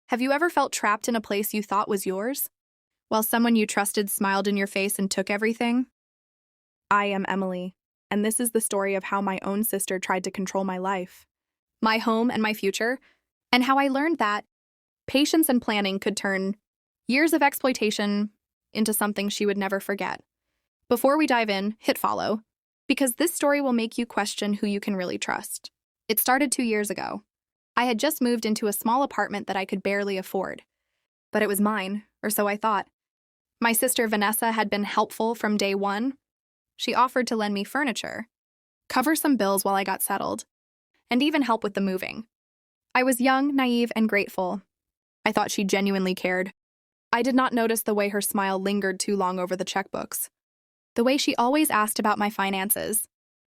Have you ever felt trapped in a place you thought was yours, while someone you trusted smiled in your face and took everything? I am Emily, and this is the story of how my own sister tried to control my life, my home, and my future, and how I learned that patience and planning could turn years of exploitation into something she would never forget. Before we dive in, hit follow, because this story will make you question who you can really trust. It started 2 years ago. I had just moved into a small apartment that I could barely afford. But it was mine, or so I thought. My sister Vanessa had been helpful from day one. She offered to lend me furniture, cover some bills while I got settled, and even help with the moving. I was young, naive, and grateful. I thought she genuinely cared. I did not notice the way her smile lingered too long over the checkbooks, the way she always asked about my finances,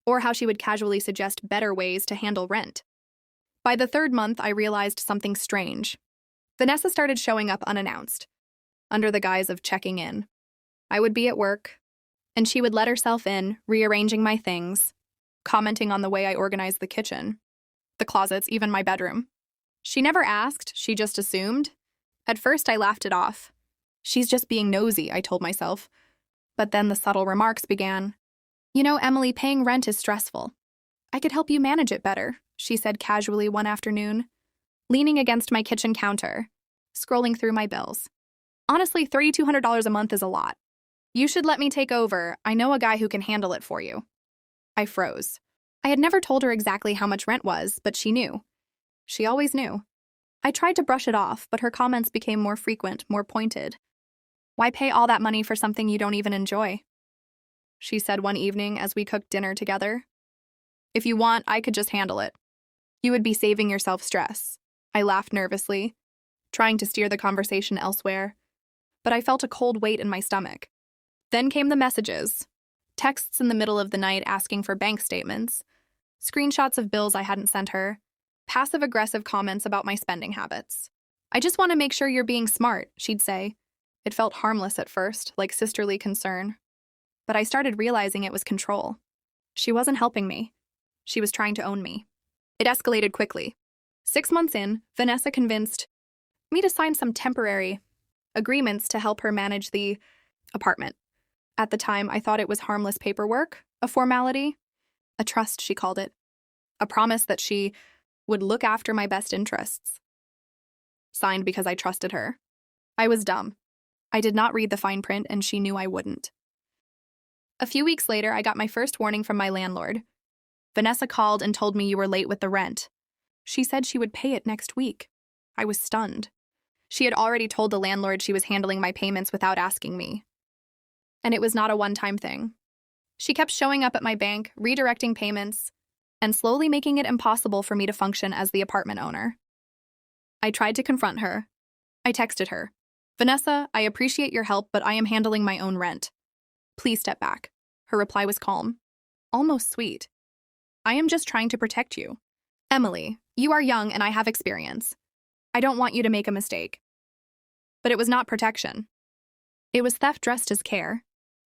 or how she would casually suggest better ways to handle rent. By the 3rd month, I realized something strange. Vanessa started showing up unannounced, under the guise of checking in. I would be at work, and she would let herself in, rearranging my things, commenting on the way I organized the kitchen, the closets, even my bedroom. She never asked, she just assumed. At first, I laughed it off. She's just being nosy, I told myself. But then the subtle remarks began. You know, Emily, paying rent is stressful. I could help you manage it better, she said casually one afternoon, leaning against my kitchen counter, scrolling through my bills. Honestly, $3,200 a month is a lot. You should let me take over. I know a guy who can handle it for you. I froze. I had never told her exactly how much rent was, but she knew. She always knew. I tried to brush it off, but her comments became more frequent, more pointed. Why pay all that money for something you don't even enjoy? She said one evening as we cooked dinner together. If you want, I could just handle it. You would be saving yourself stress. I laughed nervously, trying to steer the conversation elsewhere, but I felt a cold weight in my stomach. Then came the messages. Texts in the middle of the night asking for bank statements, screenshots of bills I hadn't sent her, passive-aggressive comments about my spending habits. I just want to make sure you're being smart, she'd say. It felt harmless at first, like sisterly concern. But I started realizing it was control. She wasn't helping me. She was trying to own me. It escalated quickly. 6 months in, Vanessa convinced me to sign some temporary agreements to help her manage the apartment. At the time, I thought it was harmless paperwork, a formality, a trust, she called it, a promise that she would look after my best interests. Signed because I trusted her. I was dumb. I did not read the fine print, and she knew I wouldn't. A few weeks later, I got my first warning from my landlord. Vanessa called and told me you were late with the rent. She said she would pay it next week. I was stunned. She had already told the landlord she was handling my payments without asking me. And it was not a one-time thing. She kept showing up at my bank, redirecting payments, and slowly making it impossible for me to function as the apartment owner. I tried to confront her. I texted her. Vanessa, I appreciate your help, but I am handling my own rent. Please step back. Her reply was calm, almost sweet. I am just trying to protect you. Emily, you are young and I have experience. I don't want you to make a mistake. But it was not protection. It was theft dressed as care.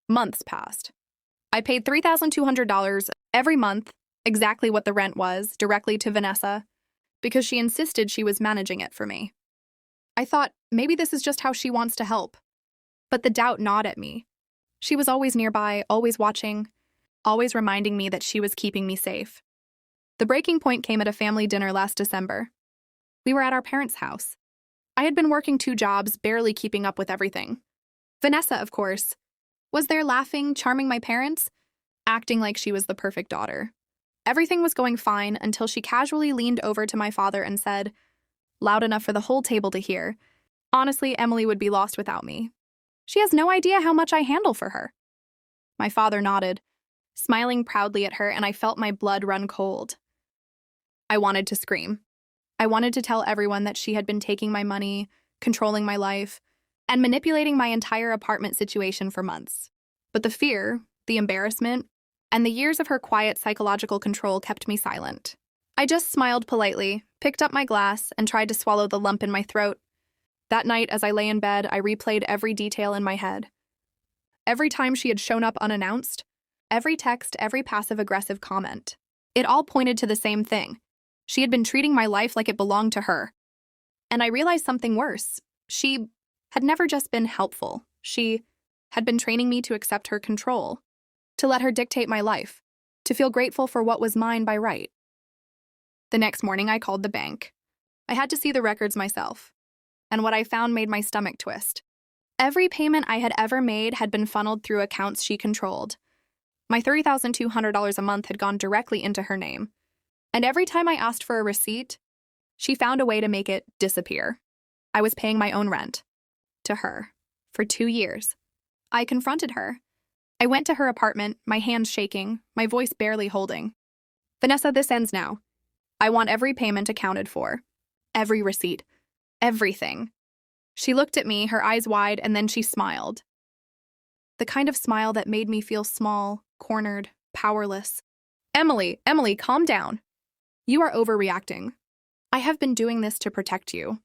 Months passed. I paid $3,200 every month, exactly what the rent was, directly to Vanessa, because she insisted she was managing it for me. I thought, maybe this is just how she wants to help. But the doubt gnawed at me. She was always nearby, always watching, always reminding me that she was keeping me safe. The breaking point came at a family dinner last December. We were at our parents' house. I had been working 2 jobs, barely keeping up with everything. Vanessa, of course, was there laughing, charming my parents, acting like she was the perfect daughter. Everything was going fine until she casually leaned over to my father and said, loud enough for the whole table to hear, honestly, Emily would be lost without me. She has no idea how much I handle for her. My father nodded, smiling proudly at her, and I felt my blood run cold. I wanted to scream. I wanted to tell everyone that she had been taking my money, controlling my life, and manipulating my entire apartment situation for months. But the fear, the embarrassment, and the years of her quiet psychological control kept me silent. I just smiled politely, picked up my glass, and tried to swallow the lump in my throat. That night, as I lay in bed, I replayed every detail in my head. Every time she had shown up unannounced, every text, every passive-aggressive comment. It all pointed to the same thing. She had been treating my life like it belonged to her. And I realized something worse. She had never just been helpful. She had been training me to accept her control, to let her dictate my life, to feel grateful for what was mine by right. The next morning, I called the bank. I had to see the records myself, and what I found made my stomach twist. Every payment I had ever made had been funneled through accounts she controlled. My $30,200 a month had gone directly into her name, and every time I asked for a receipt, she found a way to make it disappear. I was paying my own rent to her for 2 years. I confronted her. I went to her apartment, my hands shaking, my voice barely holding. "Vanessa, this ends now. I want every payment accounted for. Every receipt. Everything." She looked at me, her eyes wide, and then she smiled. The kind of smile that made me feel small, cornered, powerless. Emily, calm down. You are overreacting. I have been doing this to protect you.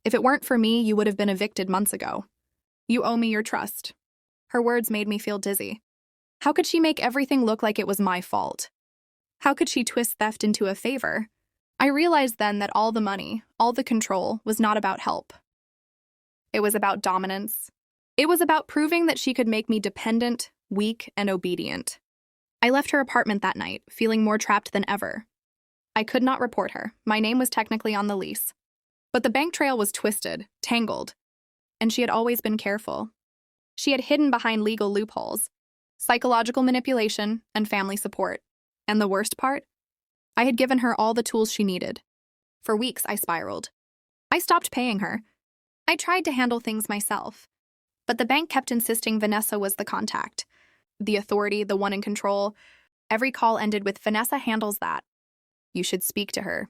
If it weren't for me, you would have been evicted months ago. You owe me your trust. Her words made me feel dizzy. How could she make everything look like it was my fault? How could she twist theft into a favor? I realized then that all the money, all the control, was not about help. It was about dominance. It was about proving that she could make me dependent, weak, and obedient. I left her apartment that night, feeling more trapped than ever. I could not report her. My name was technically on the lease. But the bank trail was twisted, tangled, and she had always been careful. She had hidden behind legal loopholes, psychological manipulation, and family support. And the worst part? I had given her all the tools she needed. For weeks, I spiraled. I stopped paying her. I tried to handle things myself. But the bank kept insisting Vanessa was the contact, the authority, the one in control. Every call ended with, "Vanessa handles that. You should speak to her."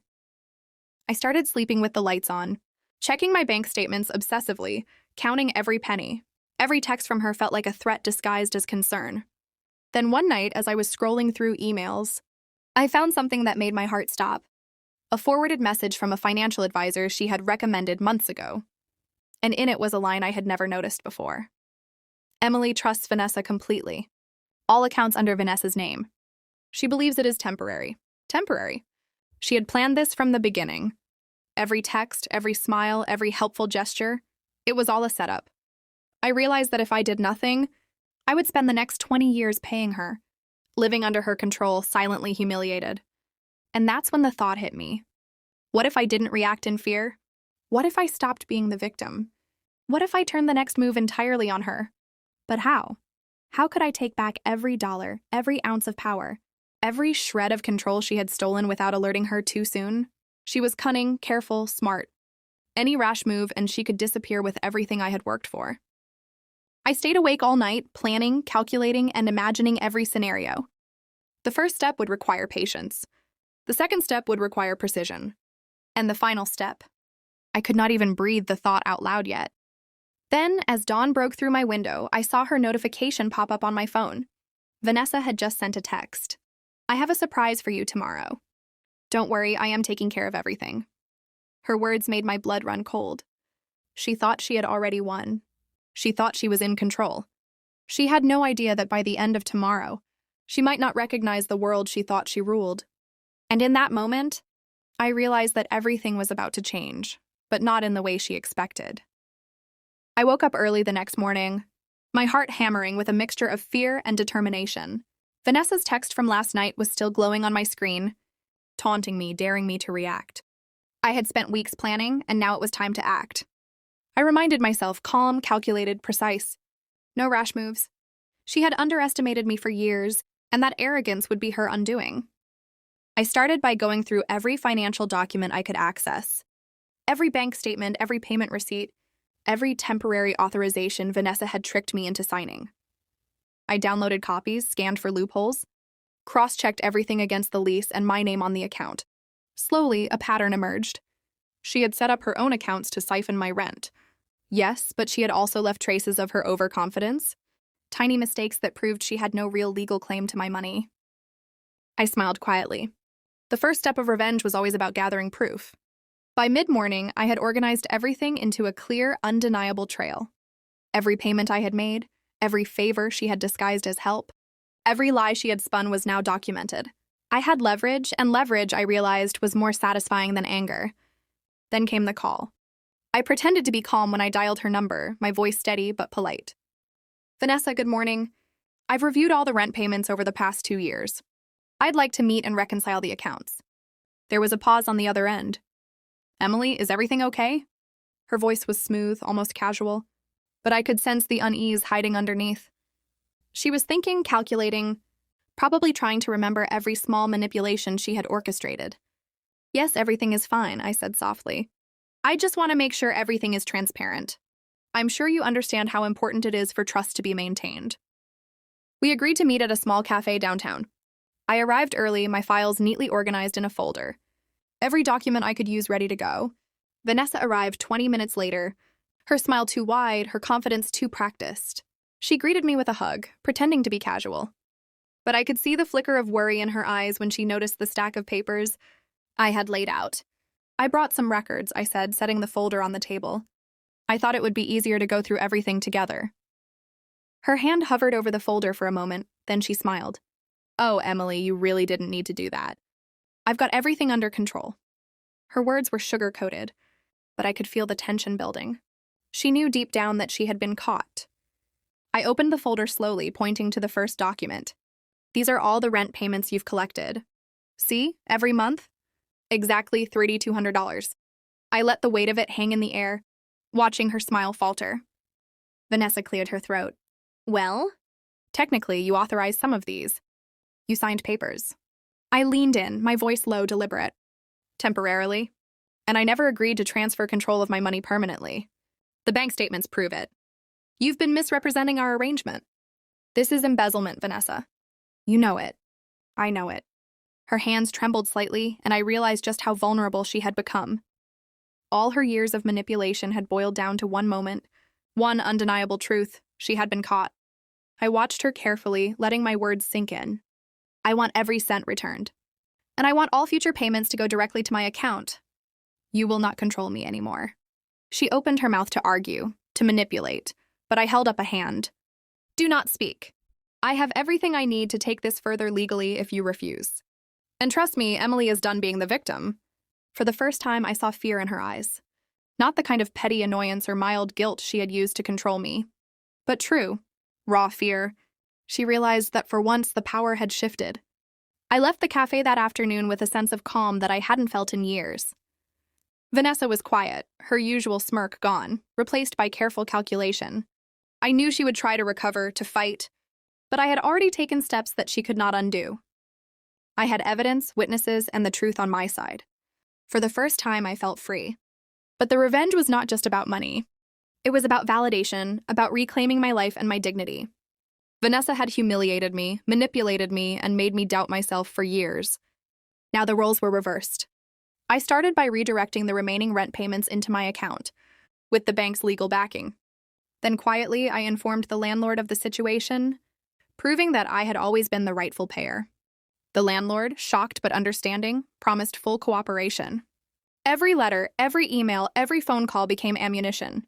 I started sleeping with the lights on, checking my bank statements obsessively, counting every penny. Every text from her felt like a threat disguised as concern. Then one night, as I was scrolling through emails, I found something that made my heart stop. A forwarded message from a financial advisor she had recommended months ago. And in it was a line I had never noticed before. "Emily trusts Vanessa completely. All accounts under Vanessa's name. She believes it is temporary." Temporary. She had planned this from the beginning. Every text, every smile, every helpful gesture, it was all a setup. I realized that if I did nothing, I would spend the next 20 years paying her, living under her control, silently humiliated. And that's when the thought hit me. What if I didn't react in fear? What if I stopped being the victim? What if I turned the next move entirely on her? But how? How could I take back every dollar, every ounce of power, every shred of control she had stolen without alerting her too soon? She was cunning, careful, smart. Any rash move and she could disappear with everything I had worked for. I stayed awake all night, planning, calculating, and imagining every scenario. The first step would require patience. The second step would require precision. And the final step. I could not even breathe the thought out loud yet. Then, as dawn broke through my window, I saw her notification pop up on my phone. Vanessa had just sent a text. "I have a surprise for you tomorrow. Don't worry, I am taking care of everything." Her words made my blood run cold. She thought she had already won. She thought she was in control. She had no idea that by the end of tomorrow, she might not recognize the world she thought she ruled. And in that moment, I realized that everything was about to change, but not in the way she expected. I woke up early the next morning, my heart hammering with a mixture of fear and determination. Vanessa's text from last night was still glowing on my screen, taunting me, daring me to react. I had spent weeks planning, and now it was time to act. I reminded myself, calm, calculated, precise. No rash moves. She had underestimated me for years, and that arrogance would be her undoing. I started by going through every financial document I could access. Every bank statement, every payment receipt, every temporary authorization Vanessa had tricked me into signing. I downloaded copies, scanned for loopholes, cross-checked everything against the lease and my name on the account. Slowly, a pattern emerged. She had set up her own accounts to siphon my rent. Yes, but she had also left traces of her overconfidence, tiny mistakes that proved she had no real legal claim to my money. I smiled quietly. The first step of revenge was always about gathering proof. By mid-morning, I had organized everything into a clear, undeniable trail. Every payment I had made, every favor she had disguised as help, every lie she had spun was now documented. I had leverage, and leverage, I realized, was more satisfying than anger. Then came the call. I pretended to be calm when I dialed her number, my voice steady but polite. Vanessa, good morning. I've reviewed all the rent payments over the past 2 years. I'd like to meet and reconcile the accounts. There was a pause on the other end. Emily, is everything okay? Her voice was smooth, almost casual, but I could sense the unease hiding underneath. She was thinking, calculating, probably trying to remember every small manipulation she had orchestrated. Yes, everything is fine, I said softly. I just want to make sure everything is transparent. I'm sure you understand how important it is for trust to be maintained. We agreed to meet at a small cafe downtown. I arrived early, my files neatly organized in a folder. Every document I could use ready to go. Vanessa arrived 20 minutes later, her smile too wide, her confidence too practiced. She greeted me with a hug, pretending to be casual. But I could see the flicker of worry in her eyes when she noticed the stack of papers I had laid out. I brought some records, I said, setting the folder on the table. I thought it would be easier to go through everything together. Her hand hovered over the folder for a moment, then she smiled. Oh, Emily, you really didn't need to do that. I've got everything under control. Her words were sugar-coated, but I could feel the tension building. She knew deep down that she had been caught. I opened the folder slowly, pointing to the first document. These are all the rent payments you've collected. See, every month? Exactly $3,200. I let the weight of it hang in the air, watching her smile falter. Vanessa cleared her throat. Well? Technically, you authorized some of these. You signed papers. I leaned in, my voice low, deliberate. Temporarily. And I never agreed to transfer control of my money permanently. The bank statements prove it. You've been misrepresenting our arrangement. This is embezzlement, Vanessa. You know it. I know it. Her hands trembled slightly, and I realized just how vulnerable she had become. All her years of manipulation had boiled down to one moment, one undeniable truth: she had been caught. I watched her carefully, letting my words sink in. I want every cent returned. And I want all future payments to go directly to my account. You will not control me anymore. She opened her mouth to argue, to manipulate, but I held up a hand. Do not speak. I have everything I need to take this further legally if you refuse. And trust me, Emily is done being the victim. For the first time, I saw fear in her eyes. Not the kind of petty annoyance or mild guilt she had used to control me, but true, raw fear. She realized that for once the power had shifted. I left the cafe that afternoon with a sense of calm that I hadn't felt in years. Vanessa was quiet, her usual smirk gone, replaced by careful calculation. I knew she would try to recover, to fight, but I had already taken steps that she could not undo. I had evidence, witnesses, and the truth on my side. For the first time, I felt free. But the revenge was not just about money. It was about validation, about reclaiming my life and my dignity. Vanessa had humiliated me, manipulated me, and made me doubt myself for years. Now the roles were reversed. I started by redirecting the remaining rent payments into my account, with the bank's legal backing. Then quietly, I informed the landlord of the situation, proving that I had always been the rightful payer. The landlord, shocked but understanding, promised full cooperation. Every letter, every email, every phone call became ammunition.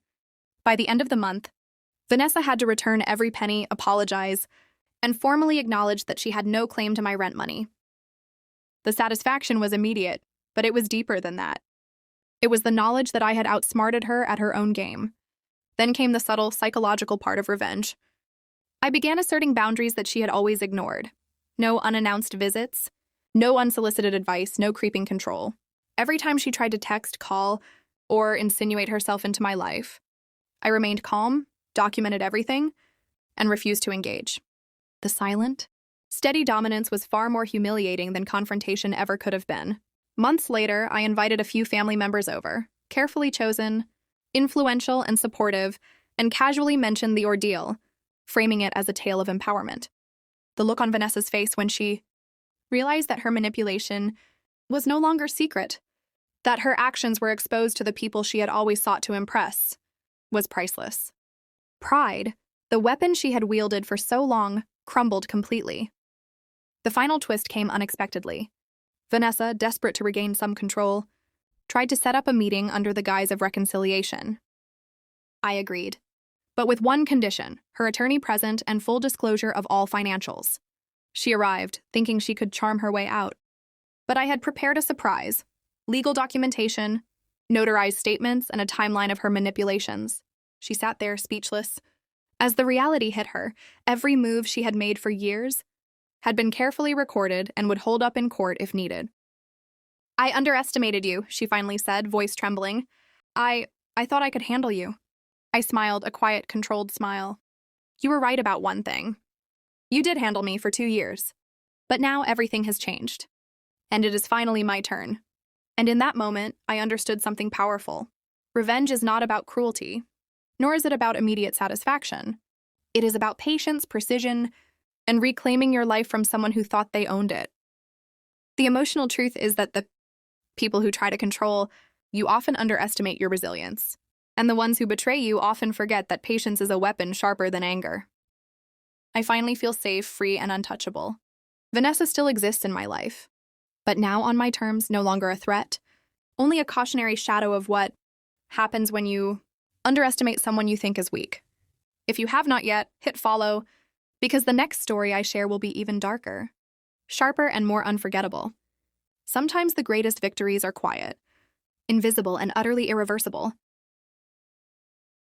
By the end of the month, Vanessa had to return every penny, apologize, and formally acknowledge that she had no claim to my rent money. The satisfaction was immediate, but it was deeper than that. It was the knowledge that I had outsmarted her at her own game. Then came the subtle, psychological part of revenge. I began asserting boundaries that she had always ignored. No unannounced visits, no unsolicited advice, no creeping control. Every time she tried to text, call, or insinuate herself into my life, I remained calm, documented everything, and refused to engage. The silent, steady dominance was far more humiliating than confrontation ever could have been. Months later, I invited a few family members over, carefully chosen, influential and supportive, and casually mentioned the ordeal, framing it as a tale of empowerment. The look on Vanessa's face when she realized that her manipulation was no longer secret, that her actions were exposed to the people she had always sought to impress, was priceless. Pride, the weapon she had wielded for so long, crumbled completely. The final twist came unexpectedly. Vanessa, desperate to regain some control, tried to set up a meeting under the guise of reconciliation. I agreed, but with one condition: her attorney present and full disclosure of all financials. She arrived, thinking she could charm her way out. But I had prepared a surprise: legal documentation, notarized statements, and a timeline of her manipulations. She sat there, speechless. As the reality hit her, every move she had made for years had been carefully recorded and would hold up in court if needed. "I underestimated you," she finally said, voice trembling. I thought I could handle you." I smiled, a quiet, controlled smile. "You were right about one thing. You did handle me for 2 years. But now everything has changed. And it is finally my turn." And in that moment, I understood something powerful. Revenge is not about cruelty, nor is it about immediate satisfaction. It is about patience, precision, and reclaiming your life from someone who thought they owned it. The emotional truth is that the people who try to control you often underestimate your resilience, and the ones who betray you often forget that patience is a weapon sharper than anger. I finally feel safe, free, and untouchable. Vanessa still exists in my life, but now on my terms, no longer a threat, only a cautionary shadow of what happens when you underestimate someone you think is weak. If you have not yet, hit follow, because the next story I share will be even darker, sharper, and more unforgettable. Sometimes the greatest victories are quiet, invisible, and utterly irreversible.